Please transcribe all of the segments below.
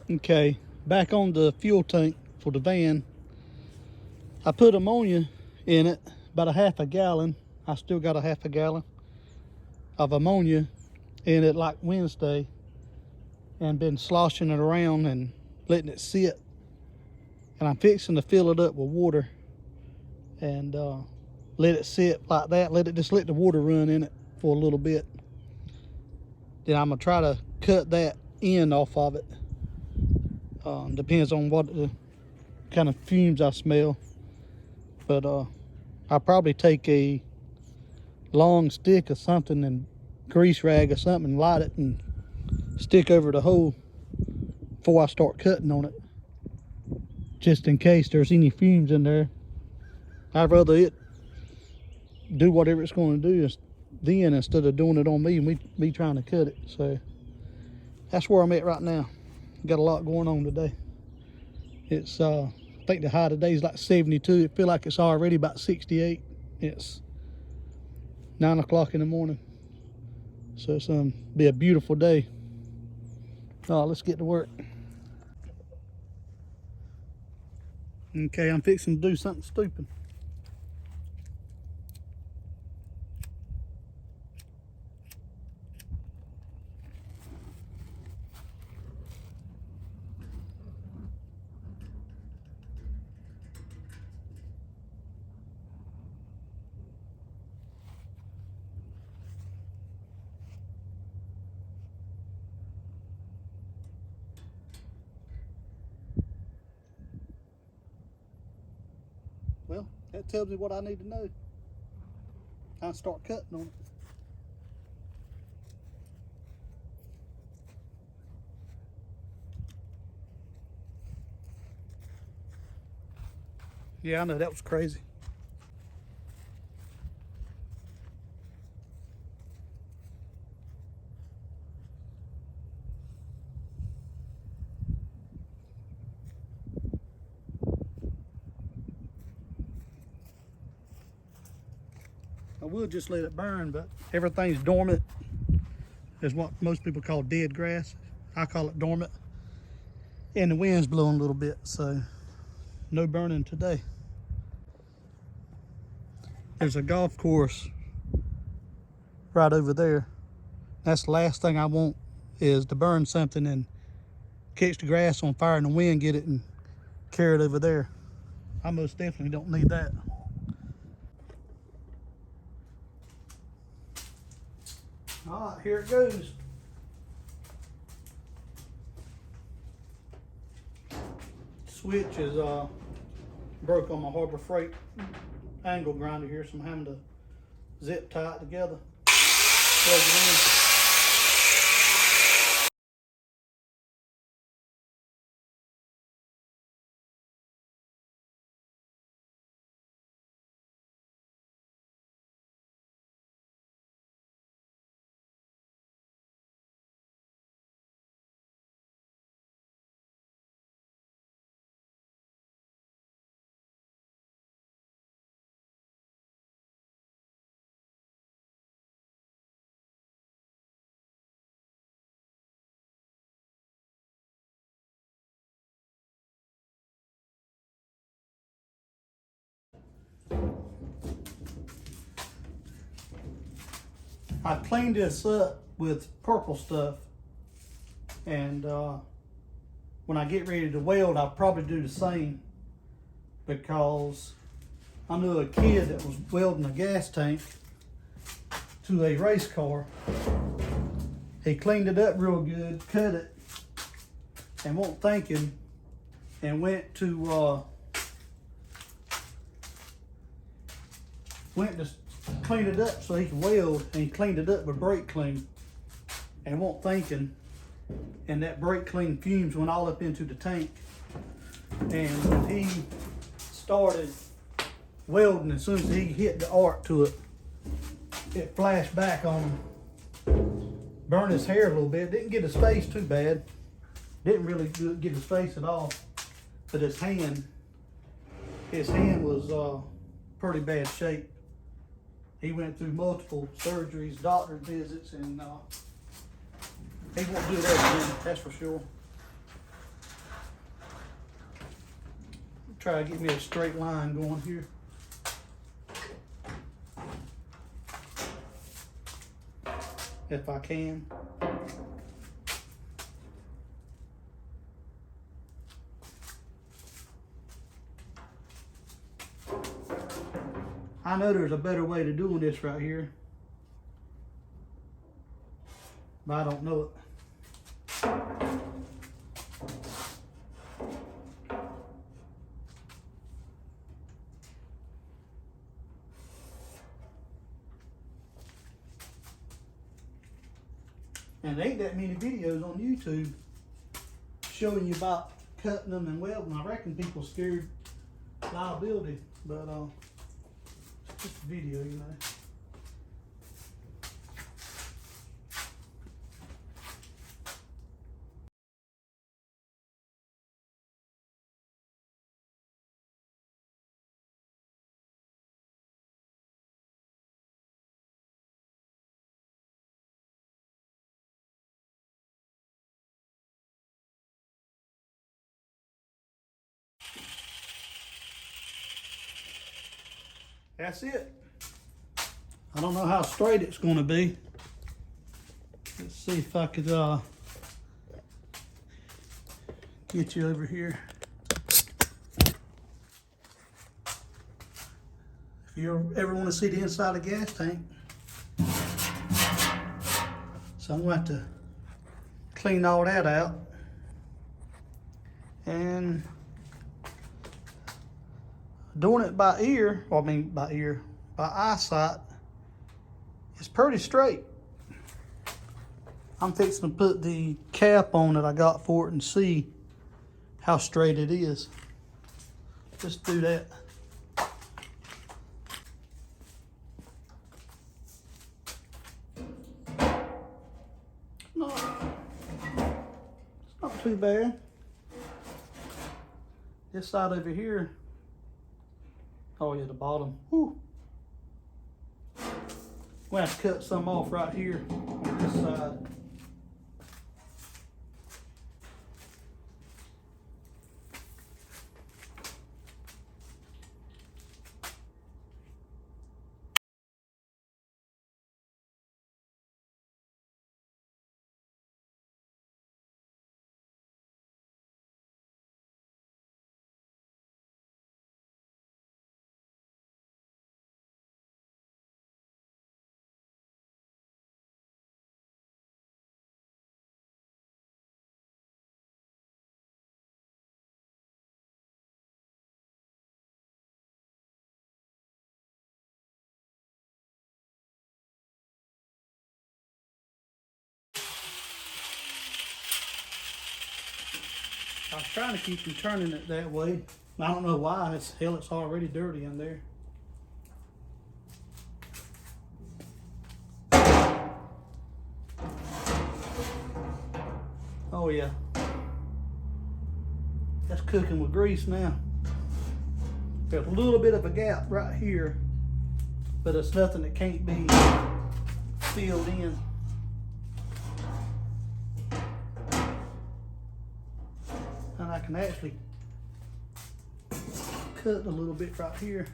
Okay, back on the fuel tank for the van. I put ammonia in it, about a half a gallon. I still got a half a gallon of ammonia in it like Wednesday, and been sloshing it around and letting it sit. And I'm fixing to fill it up with water and let it sit like that. Let the water run in it for a little bit. Then I'm gonna try to cut that end off of it. Depends on what the kind of fumes I smell. But I'll probably take a long stick or something and grease rag or something and light it and stick over the hole before I start cutting on it, just in case there's any fumes in there. I'd rather it do whatever it's going to do then instead of doing it on me and me trying to cut it. So that's where I'm at right now. Got a lot going on today. It's I think the high today is like 72. It feels like it's already about 68. It's 9 o'clock in the morning, so it's be a beautiful day. Let's get to work. Okay, I'm fixing to do something stupid. Well, that tells me what I need to know. I'll start cutting on it. Yeah, I know, that was crazy. I would just let it burn, but everything's dormant. Is what most people call dead grass. I call it dormant. And the wind's blowing a little bit, so no burning today. There's a golf course right over there. That's the last thing I want, is to burn something and catch the grass on fire in the wind, get it and carry it over there. I most definitely don't need that. All right, here it goes. Switch is broke on my Harbor Freight angle grinder here, so I'm having to zip tie it together. Plug it in. I cleaned this up with purple stuff, and when I get ready to weld, I'll probably do the same, because I knew a kid that was welding a gas tank to a race car. He cleaned it up real good, cut it, and wasn't thinking, and went to clean it up so he could weld, and he cleaned it up with brake clean and wasn't thinking, and that brake clean fumes went all up into the tank. And when he started welding, as soon as he hit the arc to it, it flashed back on him, burned his hair a little bit. Didn't get his face too bad, didn't really get his face at all, but his hand was pretty bad shape. He went through multiple surgeries, doctor visits, and he won't do that again, that's for sure. try to get me a straight line going here. If I can. I know there's a better way to doing this right here, but I don't know it. And there ain't that many videos on YouTube showing you about cutting them and welding. I reckon people scared liability, but it's just a video, you know. That's it. I don't know how straight it's going to be. Let's see if I could get you over here. If you ever want to see the inside of a gas tank. So I'm going to have to clean all that out. And doing it by ear, well, I mean by ear, by eyesight, it's pretty straight. I'm fixing to put the cap on that I got for it and see how straight it is. Just do that. No, it's not too bad. This side over here, oh yeah, the bottom. Whew. We'll have to cut some off right here on this side. I was trying to keep from turning it that way. I don't know why. It's already dirty in there. Oh yeah. That's cooking with grease now. There's a little bit of a gap right here, but it's nothing that can't be filled in. And I can actually cut a little bit right here.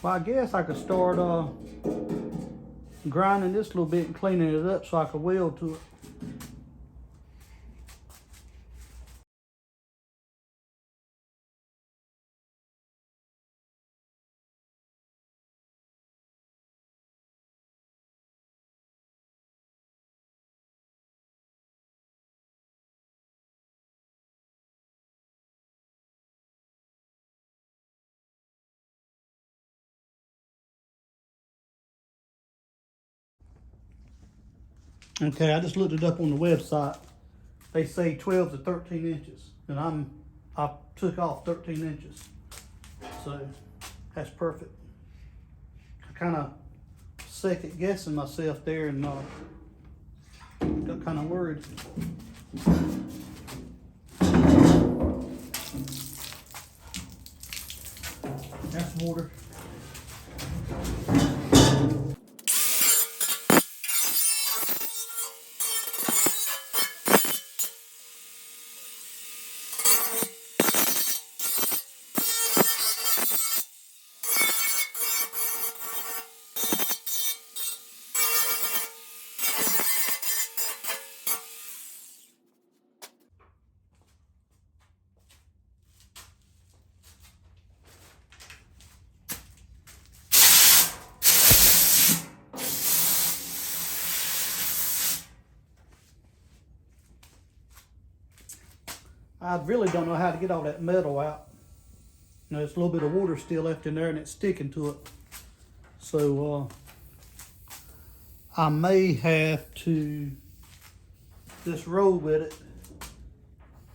Well, I guess I could start grinding this a little bit and cleaning it up so I could weld to it. Okay, I just looked it up on the website. They say 12 to 13 inches, and I took off 13 inches, so that's perfect. I kind of second guessing myself there, and got kind of worried. That's water. I really don't know how to get all that metal out. You know, there's a little bit of water still left in there, and it's sticking to it. So I may have to just roll with it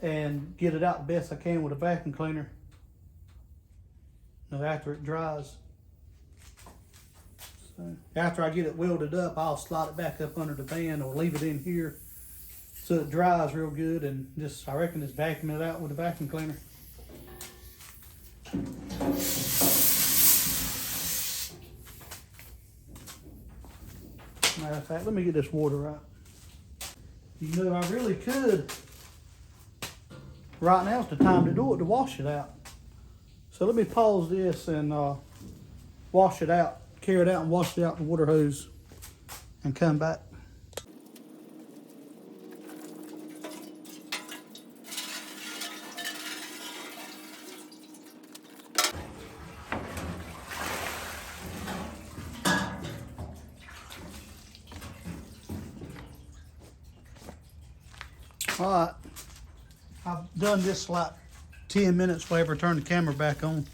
and get it out the best I can with a vacuum cleaner, you know, after it dries. So after I get it welded up, I'll slide it back up under the van or leave it in here so it dries real good, and just, I reckon, just vacuum it out with a vacuum cleaner. Matter of fact, let me get this water out. You know, I really could. Right now's the time to do it, to wash it out. So let me pause this and wash it out, carry it out and wash it out in the water hose, and come back. All right, I've done this like 10 minutes before I ever turn the camera back on.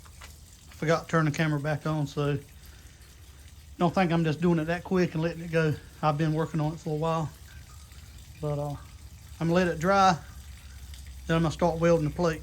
Forgot to turn the camera back on, so don't think I'm just doing it that quick and letting it go. I've been working on it for a while, but I'm gonna let it dry, then I'm gonna start welding the plate.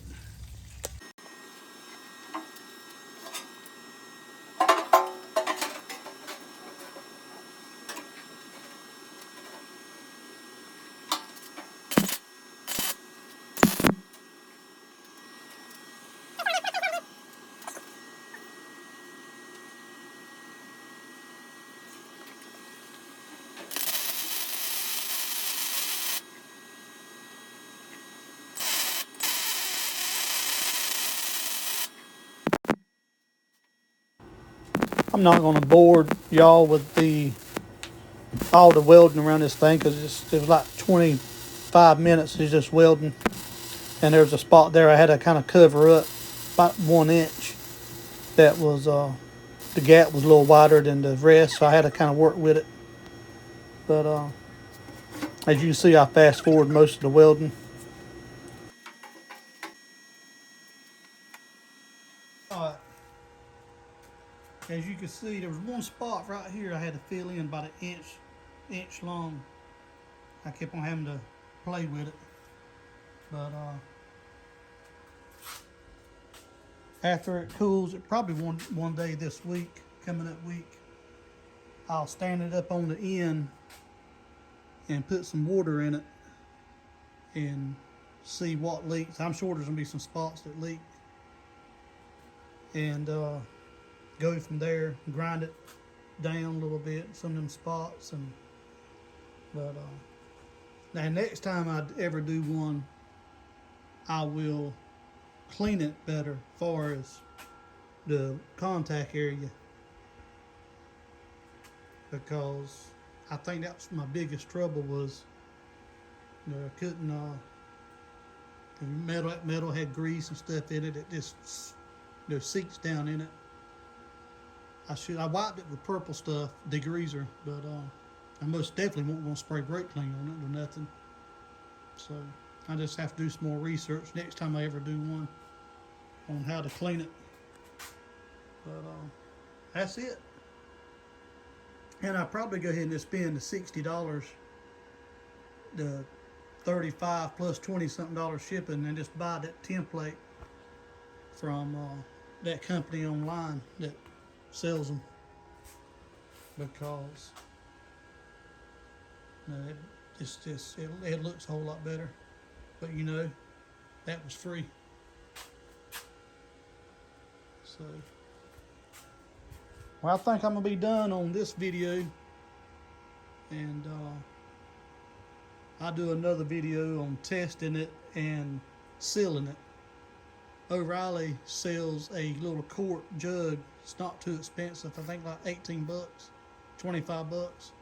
I'm not gonna bore y'all with all the welding around this thing, because it was like 25 minutes of just welding, and there's a spot there I had to kind of cover up about 1 inch. That was the gap was a little wider than the rest, so I had to kind of work with it. But as you can see, I fast forward most of the welding. All right. As you can see, there was one spot right here I had to fill in about an inch long. I kept on having to play with it, but after it cools, it probably one day this week, coming up week, I'll stand it up on the end and put some water in it and see what leaks. I'm sure there's gonna be some spots that leak, and go from there, grind it down a little bit, some of them spots, but now next time I ever do one, I will clean it better as far as the contact area, because I think that's my biggest trouble was, you know, I couldn't metal had grease and stuff in it. It just, you know, seeps down in it. I wiped it with purple stuff, degreaser, but I most definitely won't want to spray brake cleaner on it or nothing. So I just have to do some more research next time I ever do one on how to clean it. But that's it. And I'll probably go ahead and just spend the $60 the 35 plus 20 something dollar shipping and just buy that template from that company online that sells them, because it looks a whole lot better. But you know, that was free. So, well, I think I'm gonna be done on this video, and I'll do another video on testing it and sealing it. O'Reilly sells a little quart jug. It's not too expensive. I think like 18 bucks, 25 bucks.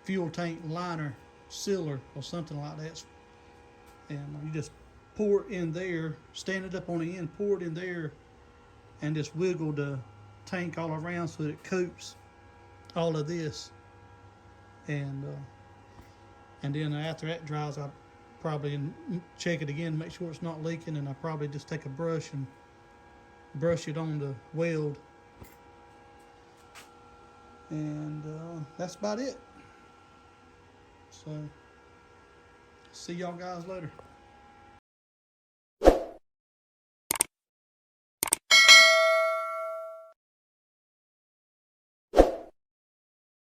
Fuel tank liner sealer or something like that. And you just pour it in there, stand it up on the end, pour it in there, and just wiggle the tank all around so that it coats all of this. And then after that dries, I probably check it again, make sure it's not leaking, and I probably just take a brush and brush it on the weld. And that's about it. So, see y'all guys later.